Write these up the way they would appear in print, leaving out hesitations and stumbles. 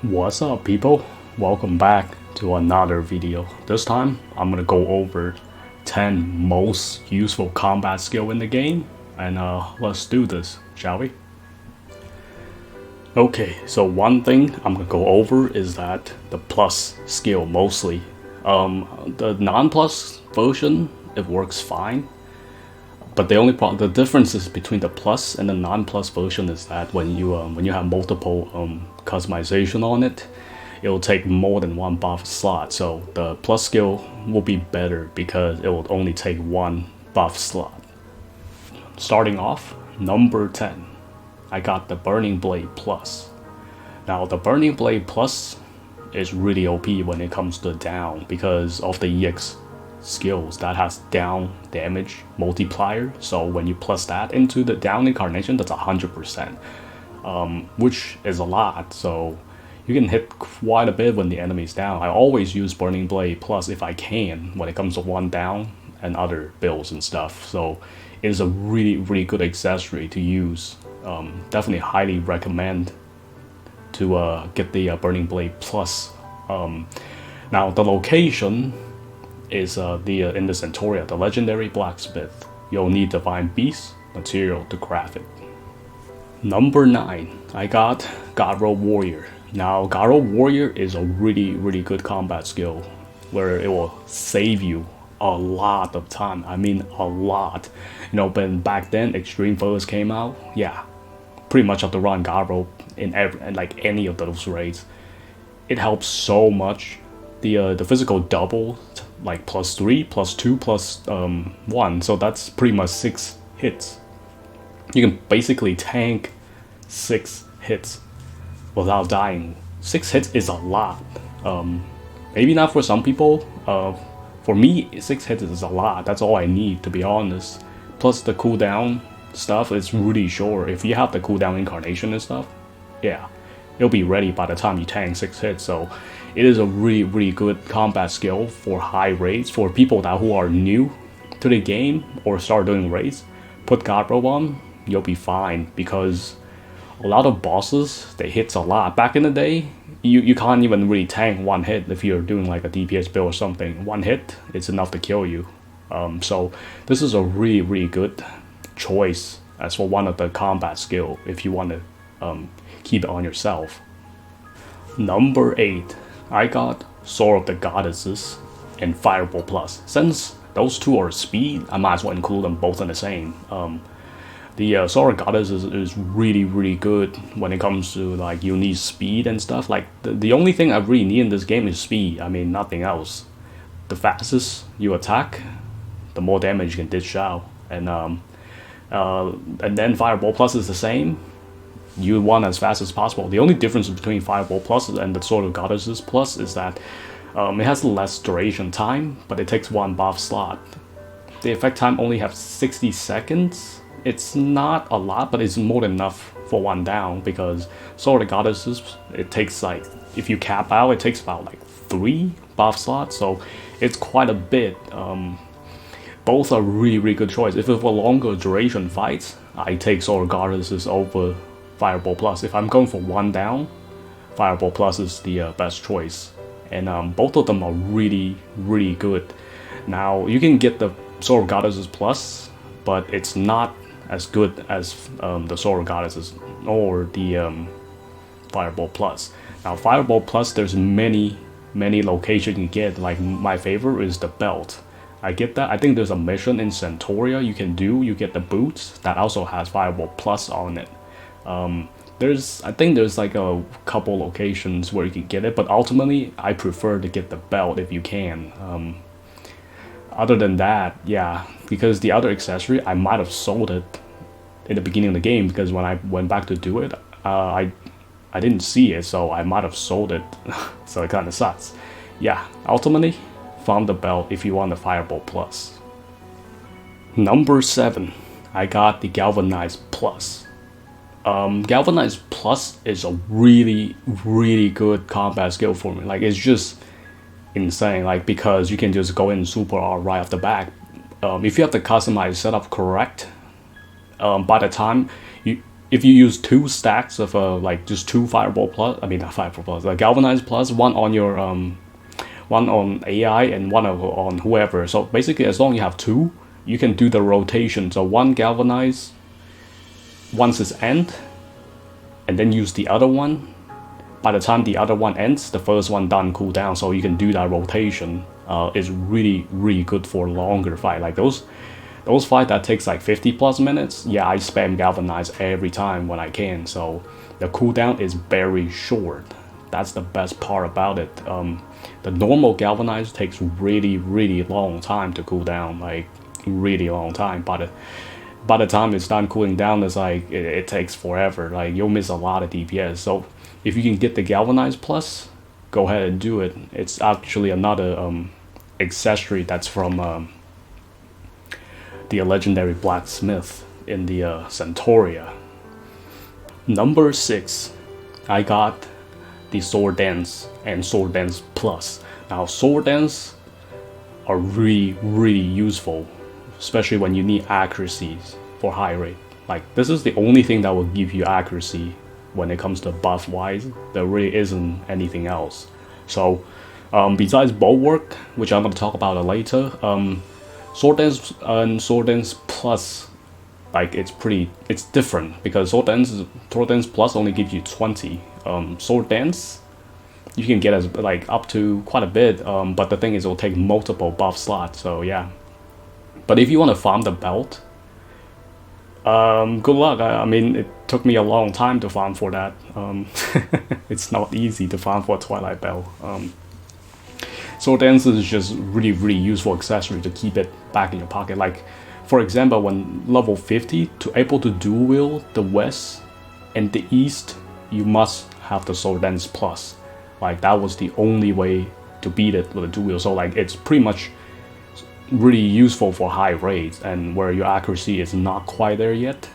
What's up, people? Welcome back to another video. This time I'm gonna go over 10 most useful combat skill in the game, and let's do this, shall we? Okay, so one thing I'm gonna go over is that the plus skill mostly. The non-plus version, it works fine, but the differences between the plus and the non-plus version is that when you have multiple customization on it, it will take more than one buff slot. So the plus skill will be better because it will only take one buff slot. Starting off, number 10, I got the Burning Blade Plus. Now the Burning Blade Plus is really OP when it comes to down because of the EX skills that has down damage multiplier. So when you plus that into the down incarnation, that's 100%, which is a lot. So you can hit quite a bit when the enemy is down. I always use Burning Blade Plus if I can when it comes to one down and other builds and stuff. So it is a really good accessory to use. Definitely highly recommend to get the Burning Blade Plus. Now the location is in the Centauria, the legendary blacksmith. You'll need Divine Beast material to craft it. Number 9, I got Garo Warrior. Now Garo Warrior is a really good combat skill where it will save you a lot of time. I mean a lot. You know, when back then Extreme first came out, yeah, pretty much have to run Garo in any of those raids. It helps so much. The physical double, like +3, +2, +1, so that's pretty much 6 hits. You can basically tank 6 hits without dying. 6 hits is a lot. Maybe not for some people. For me, 6 hits is a lot. That's all I need, to be honest. Plus the cooldown stuff is really short. If you have the cooldown incarnation and stuff, yeah, it'll be ready by the time you tank 6 hits. So it is a really good combat skill for high raids. For people who are new to the game or start doing raids, put Garo on, you'll be fine, because a lot of bosses, they hits a lot. Back in the day, you can't even really tank one hit if you're doing like a DPS build or something. One hit, it's enough to kill you. So this is a really good choice as for one of the combat skill if you want to keep it on yourself. Number 8, I got Sword of the Goddesses and Fireball Plus. Since those two are speed, I might as well include them both in the same. The Sword of Goddesses is really good when it comes to like you need speed and stuff. Like the only thing I really need in this game is speed. I mean nothing else. The fastest you attack, the more damage you can dish out, and then Fireball Plus is the same. You want as fast as possible. The only difference between Fireball Plus and the Sword of Goddesses Plus is that it has less duration time, but it takes one buff slot. The effect time only has 60 seconds. It's not a lot, but it's more than enough for one down, because Sword of Goddesses, it takes like, if you cap out, it takes about like 3 buff slots, so it's quite a bit. Both are really good choice. If it's for longer duration fights, I take Sword of Goddesses over Fireball Plus. If I'm going for one down, Fireball Plus is the best choice, and both of them are really good. Now you can get the Sword of Goddesses Plus, but it's not as good as the Sword of Goddesses or the Fireball Plus. Now Fireball Plus, there's many locations you can get. Like my favorite is the belt. I get that. I think there's a mission in Centauria you can do. You get the boots that also has Fireball Plus on it. I think there's like a couple locations where you can get it, but ultimately I prefer to get the belt if you can. Other than that, yeah, because the other accessory, I might have sold it in the beginning of the game, because when I went back to do it, I didn't see it, so I might have sold it. So it kind of sucks. Yeah, ultimately, found the belt if you want the Fireball Plus. Number 7, I got the Galvanize Plus. Galvanize Plus is a really good combat skill for me. Like, it's just insane, like, because you can just go in super R right off the bat. If you have the customized setup correct, by the time if you use 2 stacks of like just 2 Fireball plus, I mean not Fireball plus, Galvanize plus, one on your one on AI and one on whoever. So basically, as long as you have 2, you can do the rotation. So one Galvanize once it's end, and then use the other one. By the time the other one ends, the first one done cool down. So you can do that rotation. It's really good for longer fight. Like those fights that takes like 50+ minutes. Yeah, I spam Galvanize every time when I can. So the cooldown is very short. That's the best part about it. The normal Galvanize takes really long time to cool down, like really long time. But by the time it's done cooling down, it's like it takes forever. Like you'll miss a lot of DPS. So if you can get the Galvanize plus, go ahead and do it. It's actually another accessory that's from the legendary blacksmith in the Centauria. Number 6, I got the Sword Dance and Sword Dance Plus. Now Sword Dance are really useful, especially when you need accuracies for high rate. Like this is the only thing that will give you accuracy when it comes to buff wise. There really isn't anything else. So besides bulwark, which I'm going to talk about later, Sword Dance and Sword Dance Plus, like it's different, because Sword Dance Plus only gives you 20. Sword Dance, you can get as like up to quite a bit, but the thing is it'll take multiple buff slots. So yeah, but if you want to farm the belt, good luck. I mean, it took me a long time to farm for that. It's not easy to farm for a Twilight Belt. Sword Dance is just really useful accessory to keep it back in your pocket. Like for example, when level 50, to able to dual wield the west and the east, you must have the Sword Dance Plus. Like that was the only way to beat it with a dual wield. So like it's pretty much really useful for high raids, and where your accuracy is not quite there yet,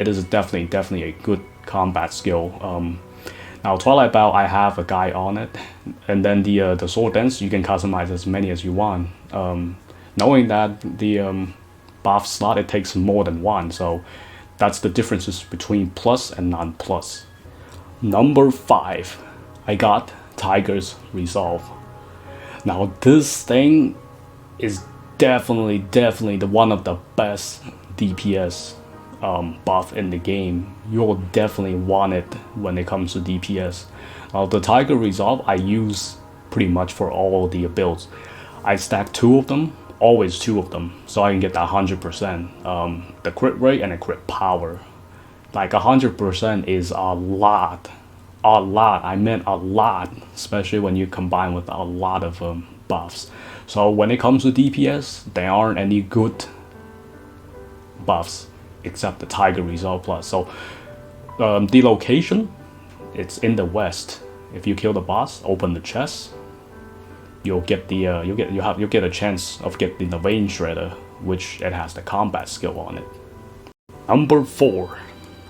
it is definitely a good combat skill. Now Twilight Belt, I have a guy on it, and then the Sword Dance, you can customize as many as you want. Knowing that the buff slot, it takes more than one, so that's the differences between plus and non-plus. Number 5, I got Tiger's Resolve. Now this thing is definitely the one of the best DPS buff in the game. You'll definitely want it when it comes to DPS. The Tiger Resolve I use pretty much for all the builds. I stack 2 of them, always 2 of them, so I can get that 100%. The crit rate and the crit power. Like 100% is a lot. I meant a lot, especially when you combine with a lot of buffs. So when it comes to DPS, there aren't any good buffs except the Tiger Resolve Plus. So the location, it's in the west. If you kill the boss, open the chest, you'll get the you'll get a chance of getting the Vein Shredder, which it has the combat skill on it. Number 4,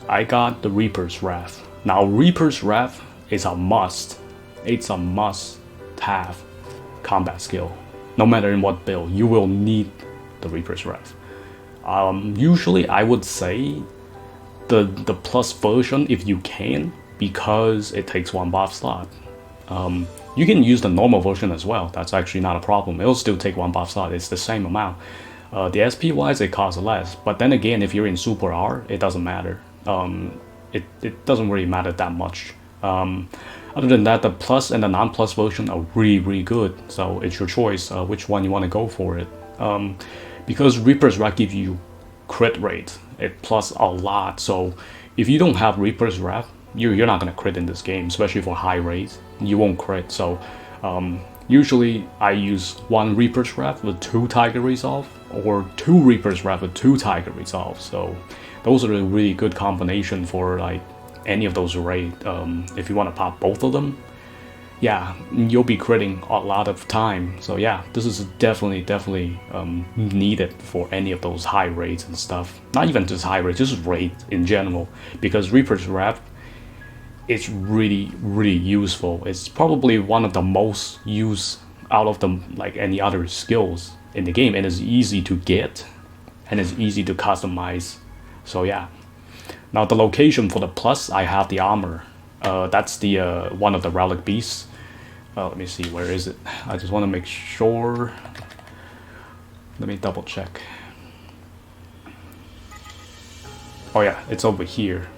I got the Reaper's Wrath. Now Reaper's Wrath is a must. It's a must-have combat skill. No matter in what build, you will need the Reaper's Wrath. Usually I would say the plus version if you can, because it takes 1 buff slot. You can use the normal version as well. That's actually not a problem. It'll still take 1 buff slot. It's the same amount. The SP wise, it costs less. But then again, if you're in Super R, it doesn't matter. It doesn't really matter that much. Other than that, the plus and the non-plus version are really good. So it's your choice which one you want to go for it. Because Reaper's Wrath gives you crit rate, it plus a lot. So if you don't have Reaper's Wrath, you're not gonna crit in this game, especially for high rates. You won't crit. So usually I use 1 Reaper's Wrath with 2 Tiger Resolve, or 2 Reaper's Wrath with 2 Tiger Resolve. So those are a really good combination for like any of those raids. If you want to pop both of them, yeah, you'll be critting a lot of time. So yeah, this is definitely needed for any of those high raids and stuff. Not even just high raids, just raids in general, because Reaper's Wrath, it's really useful. It's probably one of the most used out of them, like any other skills in the game, and it's easy to get and it's easy to customize. So yeah, Now the location for the plus, I have the armor. That's the one of the relic beasts. Let me see, where is it? I just want to make sure. Let me double check. Oh yeah, it's over here,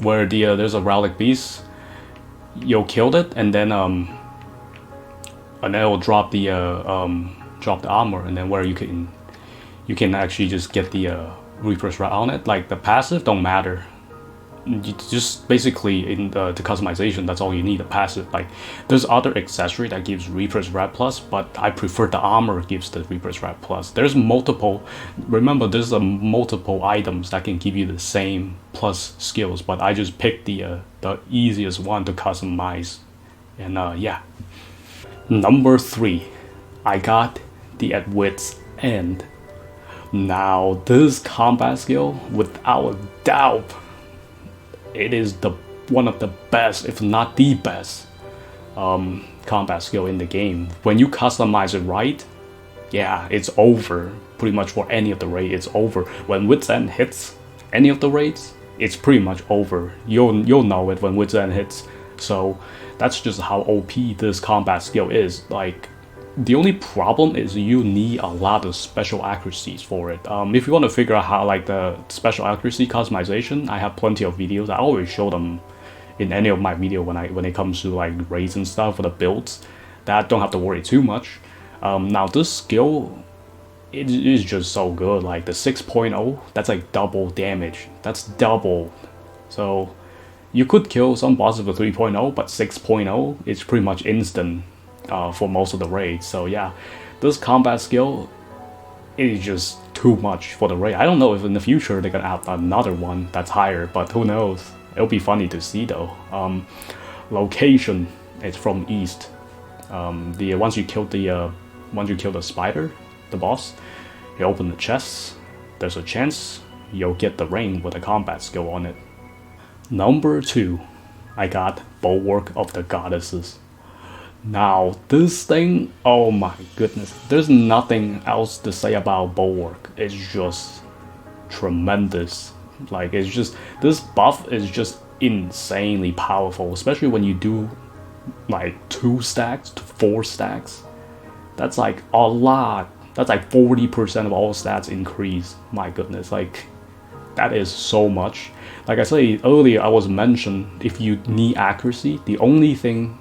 where the there's a relic beast. You'll kill it, and then it will drop the armor, and then where you can actually just get the Reaper's Wrath on it. Like the passive don't matter. You just basically in the customization, that's all you need, a passive. Like there's other accessory that gives Reaper's Wrath plus, but I prefer the armor gives the Reaper's Wrath plus. There's multiple, remember there's multiple items that can give you the same plus skills, but I just picked the easiest one to customize. And yeah. Number 3, I got the At Wit's End. Now this combat skill, without a doubt, it is one of the best, if not the best, combat skill in the game. When you customize it right, yeah, it's over. Pretty much for any of the raids, it's over. When Wit's End hits any of the raids, it's pretty much over. You'll know it when Wit's End hits. So that's just how OP this combat skill is. Like, the only problem is you need a lot of special accuracies for it. If you want to figure out how, like, the special accuracy customization, I have plenty of videos. I always show them in any of my video when it comes to like raids and stuff for the builds. That don't have to worry too much. Now this skill, it is just so good. Like the 6.0, that's like double damage. That's double. So you could kill some bosses with 3.0, but 6.0 is pretty much instant for most of the raids. So yeah, this combat skill is just too much for the raid. I don't know if in the future they're gonna add another one that's higher, but who knows? It'll be funny to see though. Location is from east. Once you kill the spider, the boss, you open the chest. There's a chance you'll get the ring with a combat skill on it. Number 2, I got Bulwark of the Goddesses. Now this thing, oh my goodness, there's nothing else to say about Bulwark. It's just tremendous. Like, it's just, this buff is just insanely powerful, especially when you do like 2 stacks to 4 stacks. That's like a lot. That's like 40% of all stats increase. My goodness, like that is so much. Like I said earlier, I was mentioned, if you need accuracy, the only thing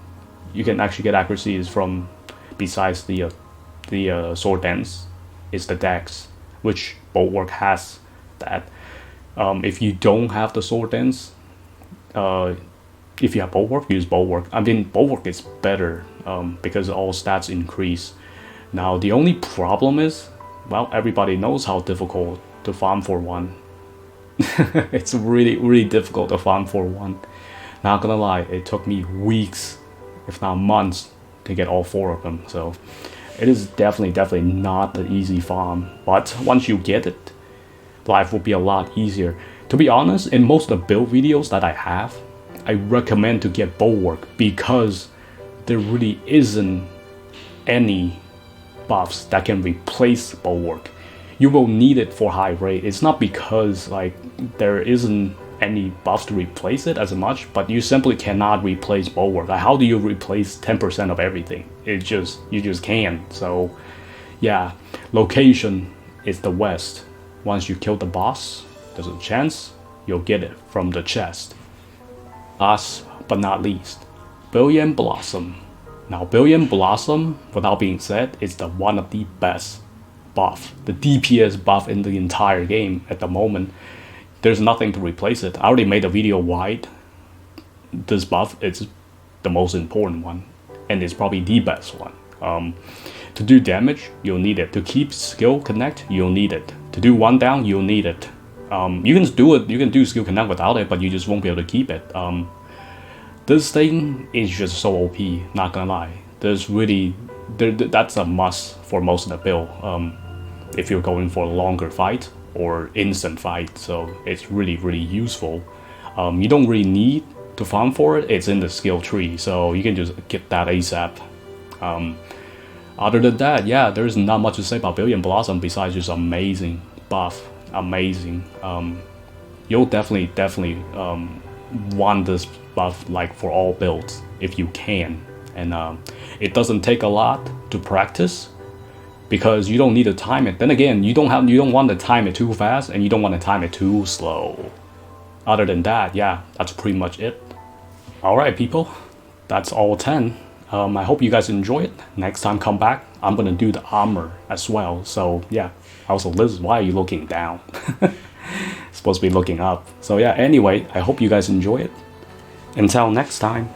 you can actually get accuracy is from, besides the sword dance, is the dex, which Bulwark has that. If you don't have the sword dance, if you have Bulwark, use Bulwark. I mean, Bulwark is better because all stats increase. Now the only problem is, well, everybody knows how difficult to farm for one. It's really difficult to farm for one. Not gonna lie, it took me weeks, if not months, to get all 4 of them. So it is definitely not an easy farm. But once you get it, life will be a lot easier. To be honest, in most of the build videos that I have, I recommend to get Bulwark because there really isn't any buffs that can replace Bulwark. You will need it for high rate. It's not because like there isn't any buffs to replace it as much, but you simply cannot replace Bulwark. Like, how do you replace 10% of everything? You just can't. So yeah, location is the west. Once you kill the boss, there's a chance you'll get it from the chest. Last but not least, Brilliant Blossom. Now Brilliant Blossom, without being said, is one of the best buff, the DPS buff in the entire game at the moment. There's nothing to replace it. I already made a video why this buff is the most important one, and it's probably the best one. To do damage, you'll need it. To keep skill connect, you'll need it. To do 1 down, you'll need it. You can do skill connect without it, but you just won't be able to keep it. This thing is just so OP, not gonna lie. That's a must for most of the build. If you're going for a longer fight or instant fight, so it's really useful. You don't really need to farm for it. It's in the skill tree, so you can just get that ASAP. Other than that, yeah, there's not much to say about Brilliant Blossom besides just amazing buff, amazing. you'll definitely want this buff like for all builds if you can, and it doesn't take a lot to practice because you don't need to time it. Then again, you don't want to time it too fast and you don't want to time it too slow. Other than that, yeah, that's pretty much it. All right, people, that's all 10. I hope you guys enjoy it. Next time come back, I'm gonna do the armor as well. So yeah. Also, Liz, why are you looking down? Supposed to be looking up. So yeah, anyway, I hope you guys enjoy it. Until next time.